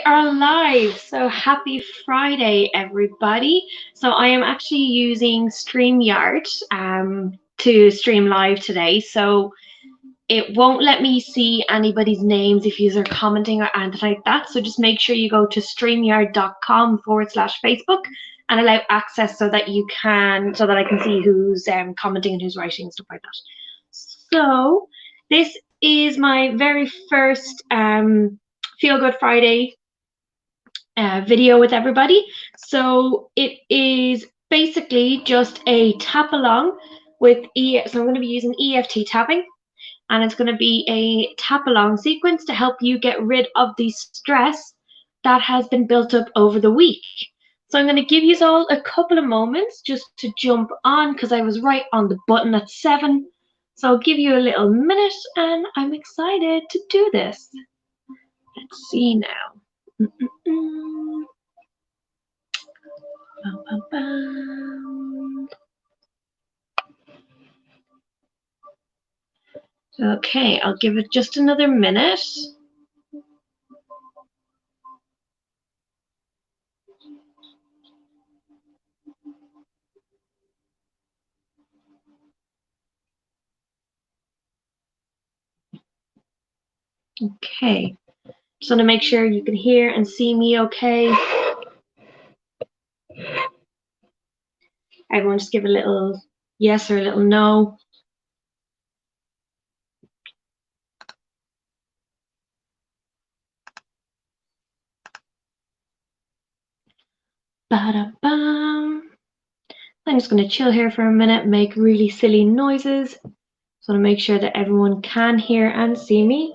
are live. So happy Friday, everybody. So I am actually using StreamYard to stream live today. So it won't let me see anybody's names if you are commenting or anything like that. So just make sure you go to streamyard.com/Facebook and allow access so that I can see who's commenting and who's writing and stuff like that. So this is my very first Feel Good Friday video with everybody. So it is basically just a tap along with so I'm going to be using EFT tapping, and it's going to be a tap along sequence to help you get rid of the stress that has been built up over the week. So I'm going to give you all a couple of moments just to jump on because I was right on the button at 7. So I'll give you a little minute and I'm excited to do this. Let's see now. Bum, bum, bum. Okay, I'll give it just another minute. Okay, just want to make sure you can hear and see me okay. Everyone just give a little yes or a little no. Ba-da-bum. I'm just going to chill here for a minute, make really silly noises. Just want to make sure that everyone can hear and see me.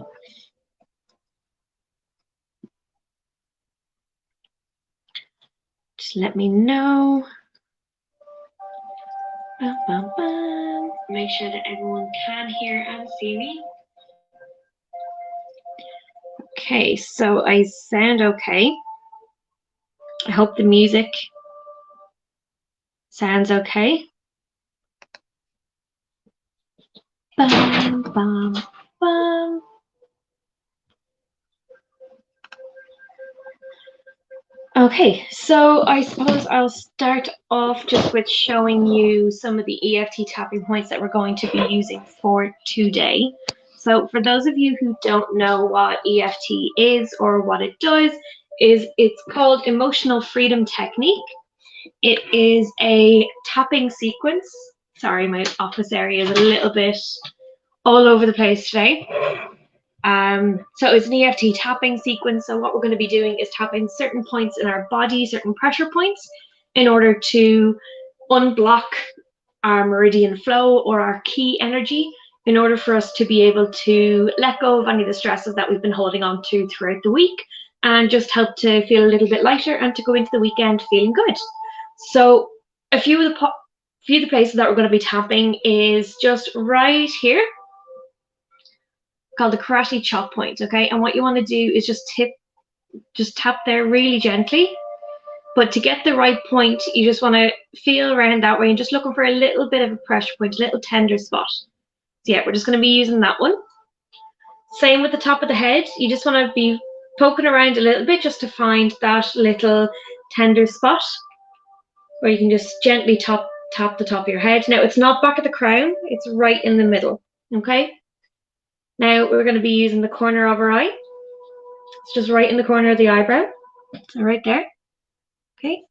Just let me know. Bum, bum, bum. Make sure that everyone can hear and see me. Okay, so I sound okay. I hope the music sounds okay. Bum, bum, bum. Okay, so I suppose I'll start off just with showing you some of the EFT tapping points that we're going to be using for today. So for those of you who don't know what EFT is or what it does, it's called Emotional Freedom Technique. It is a tapping sequence. Sorry, my office area is a little bit all over the place today. So it's an EFT tapping sequence. So what we're going to be doing is tapping certain points in our body, certain pressure points, in order to unblock our meridian flow or our key energy, in order for us to be able to let go of any of the stresses that we've been holding on to throughout the week, and just help to feel a little bit lighter and to go into the weekend feeling good. So a few of the places that we're going to be tapping is just right here, called the karate chop point. Okay, and what you want to do is just tap there really gently, but to get the right point you just want to feel around that way and just looking for a little bit of a pressure point, a little tender spot. So yeah, we're just going to be using that one. Same with the top of the head, you just want to be poking around a little bit just to find that little tender spot where you can just gently tap the top of your head. Now it's not back at the crown, it's right in the middle. Okay, now we're going to be using the corner of our eye. It's just right in the corner of the eyebrow. So right there. Okay.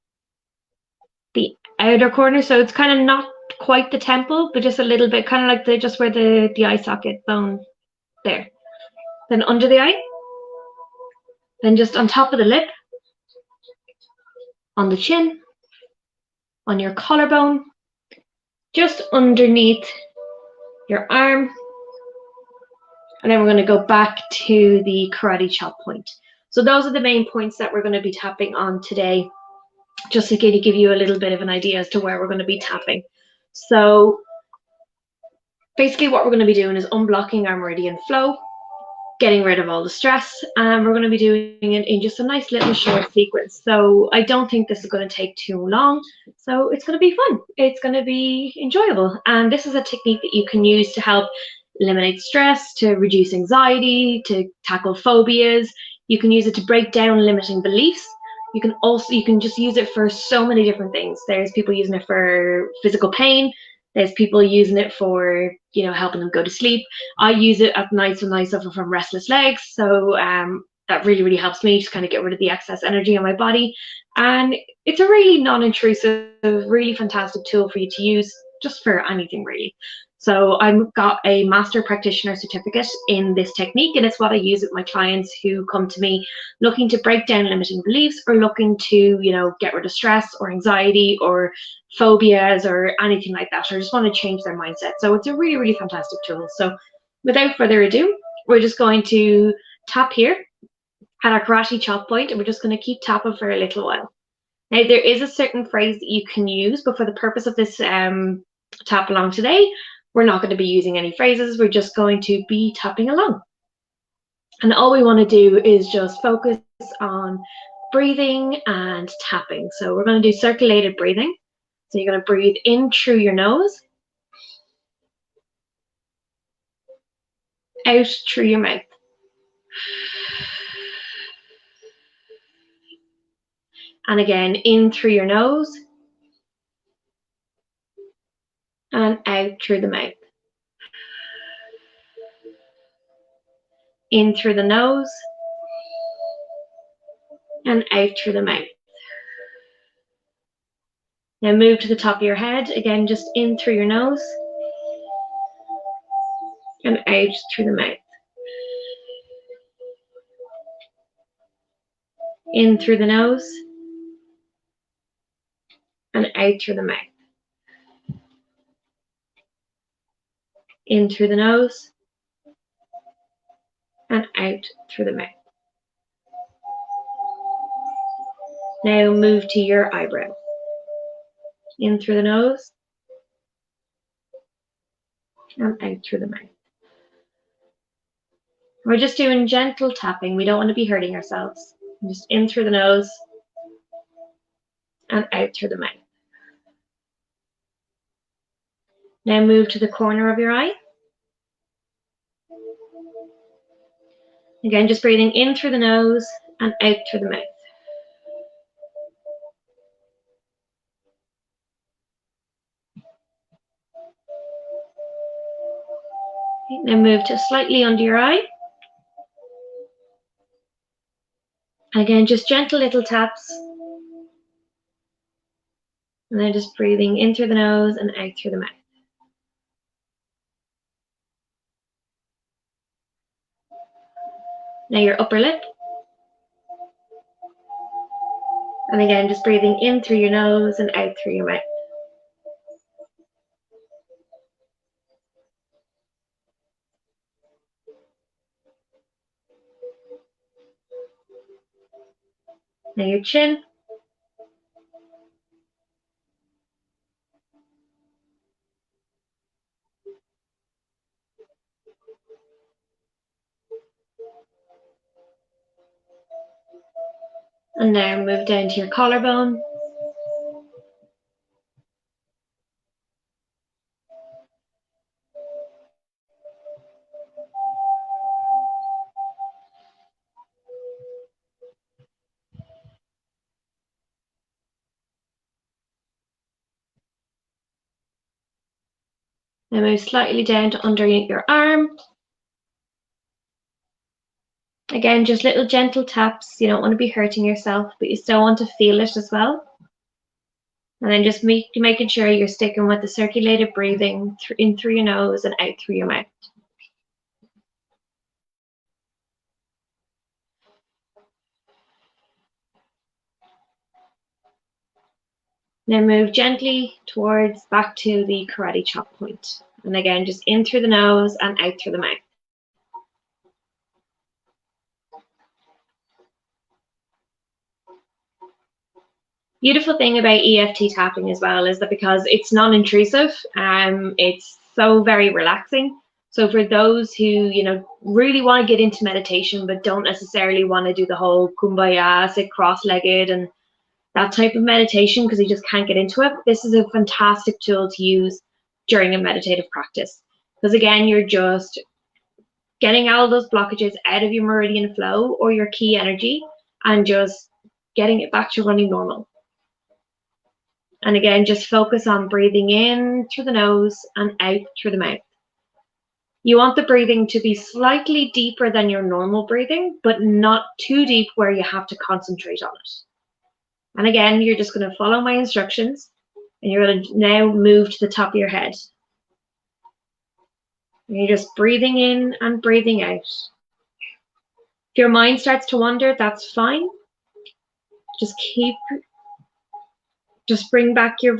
The outer corner, so it's kind of not quite the temple, but just a little bit, kind of like just where the eye socket bone there. Then under the eye. Then just on top of the lip. On the chin. On your collarbone. Just underneath your arm. And then we're going to go back to the karate chop point. So those are the main points that we're going to be tapping on today, just to give you a little bit of an idea as to where we're going to be tapping. So basically what we're going to be doing is unblocking our meridian flow, getting rid of all the stress, and we're going to be doing it in just a nice little short sequence. So I don't think this is going to take too long, so it's going to be fun, it's going to be enjoyable, and this is a technique that you can use to help eliminate stress, to reduce anxiety, to tackle phobias. You can use it to break down limiting beliefs. You can just use it for so many different things. There's people using it for physical pain. There's people using it for, helping them go to sleep. I use it at nights when I suffer from restless legs. So that really, really helps me just kind of get rid of the excess energy in my body. And it's a really non-intrusive, really fantastic tool for you to use just for anything really. So I've got a master practitioner certificate in this technique, and it's what I use with my clients who come to me looking to break down limiting beliefs or looking to, get rid of stress or anxiety or phobias or anything like that, or just want to change their mindset. So it's a really, really fantastic tool. So without further ado, we're just going to tap here at our karate chop point, and we're just going to keep tapping for a little while. Now, there is a certain phrase that you can use, but for the purpose of this tap along today, we're not going to be using any phrases. We're just going to be tapping along. And all we want to do is just focus on breathing and tapping. So we're going to do circulated breathing. So you're going to breathe in through your nose, out through your mouth. And again, in through your nose and out through the mouth. In through the nose and out through the mouth. Now move to the top of your head. Again, just in through your nose and out through the mouth. In through the nose and out through the mouth. In through the nose and out through the mouth. Now move to your eyebrow. In through the nose and out through the mouth. We're just doing gentle tapping. We don't want to be hurting ourselves. Just in through the nose and out through the mouth. Now move to the corner of your eye. Again, just breathing in through the nose and out through the mouth. Now move to slightly under your eye. Again, just gentle little taps. And then just breathing in through the nose and out through the mouth. Now your upper lip. And again, just breathing in through your nose and out through your mouth. Now your chin. And now move down to your collarbone. Now move slightly down to underneath your arm. Again, just little gentle taps. You don't want to be hurting yourself, but you still want to feel it as well. And then just making sure you're sticking with the circulated breathing in through your nose and out through your mouth. Now move gently towards back to the karate chop point. And again, just in through the nose and out through the mouth. Beautiful thing about EFT tapping as well is that because it's non-intrusive, it's so very relaxing. So for those who, really want to get into meditation but don't necessarily want to do the whole kumbaya, sit cross-legged and that type of meditation because you just can't get into it, this is a fantastic tool to use during a meditative practice. Because again, you're just getting all those blockages out of your meridian flow or your key energy and just getting it back to running normal. And again, just focus on breathing in through the nose and out through the mouth. You want the breathing to be slightly deeper than your normal breathing, but not too deep where you have to concentrate on it. And again, you're just going to follow my instructions, and you're going to now move to the top of your head. And you're just breathing in and breathing out. If your mind starts to wander, that's fine. Just bring back your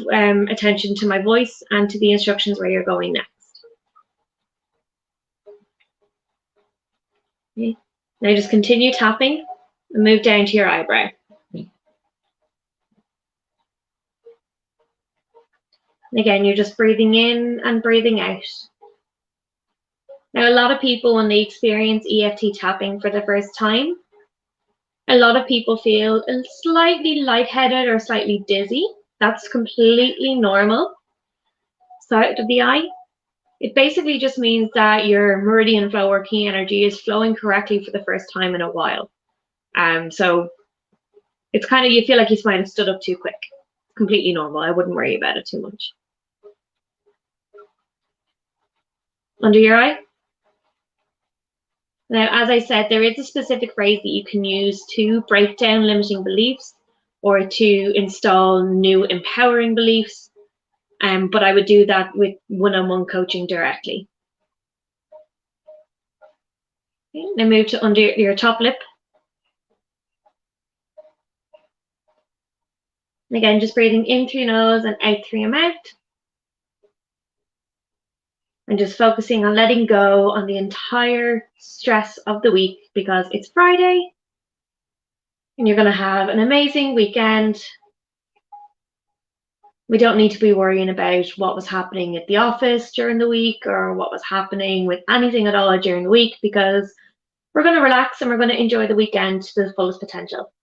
attention to my voice and to the instructions where you're going next. Okay. Now just continue tapping and move down to your eyebrow. And again, you're just breathing in and breathing out. Now, a lot of people, when they experience EFT tapping for the first time, a lot of people feel slightly lightheaded or slightly dizzy. That's completely normal. Side of the eye. It basically just means that your meridian flow or key energy is flowing correctly for the first time in a while. So it's kind of, you feel like you might have stood up too quick. Completely normal. I wouldn't worry about it too much. Under your eye. Now, as I said, there is a specific phrase that you can use to break down limiting beliefs or to install new empowering beliefs. But I would do that with one-on-one coaching directly. Okay, now move to under your top lip. And again, just breathing in through your nose and out through your mouth. And just focusing on letting go on the entire stress of the week because it's Friday and you're going to have an amazing weekend. We don't need to be worrying about what was happening at the office during the week or what was happening with anything at all during the week because we're going to relax and we're going to enjoy the weekend to the fullest potential.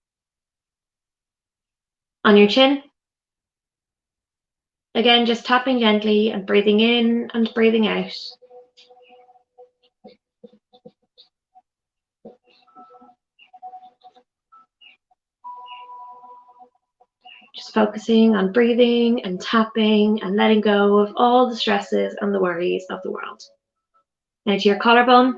On your chin. Again, just tapping gently and breathing in and breathing out. Just focusing on breathing and tapping and letting go of all the stresses and the worries of the world. Now to your collarbone.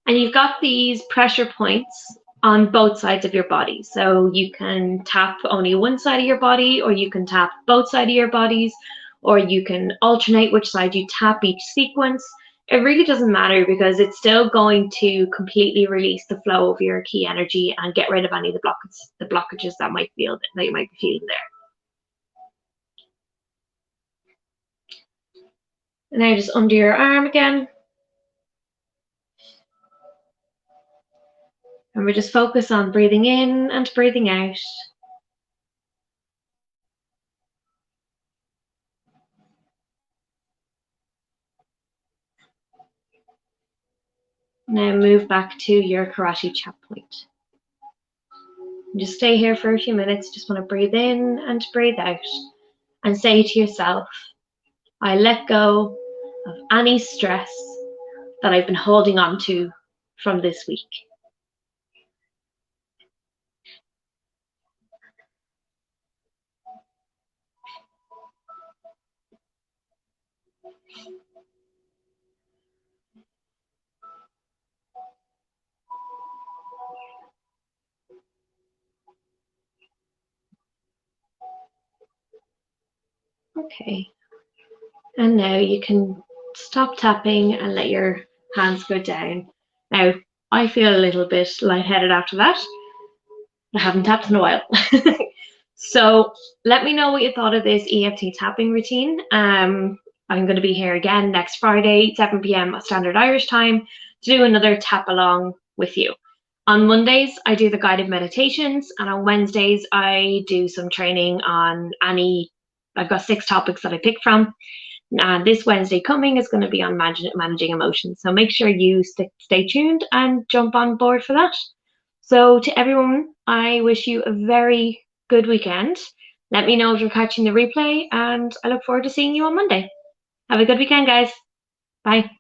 And you've got these pressure points on both sides of your body. So you can tap only one side of your body, or you can tap both sides of your bodies, or you can alternate which side you tap each sequence. It really doesn't matter because it's still going to completely release the flow of your key energy and get rid of any of the blockages that you might be feeling there. And now just under your arm again. And we just focus on breathing in and breathing out. Now move back to your karate chop point. And just stay here for a few minutes. Just want to breathe in and breathe out. And say to yourself, I let go of any stress that I've been holding on to from this week. Okay. And now you can stop tapping and let your hands go down. Now, I feel a little bit lightheaded after that. I haven't tapped in a while. So let me know what you thought of this EFT tapping routine. I'm going to be here again next Friday, 7 p.m. Standard Irish Time, to do another tap along with you. On Mondays, I do the guided meditations, and on Wednesdays, I do some training on I've got 6 topics that I pick from. And this Wednesday coming is going to be on managing emotions. So make sure you stay tuned and jump on board for that. So to everyone, I wish you a very good weekend. Let me know if you're catching the replay, and I look forward to seeing you on Monday. Have a good weekend, guys. Bye.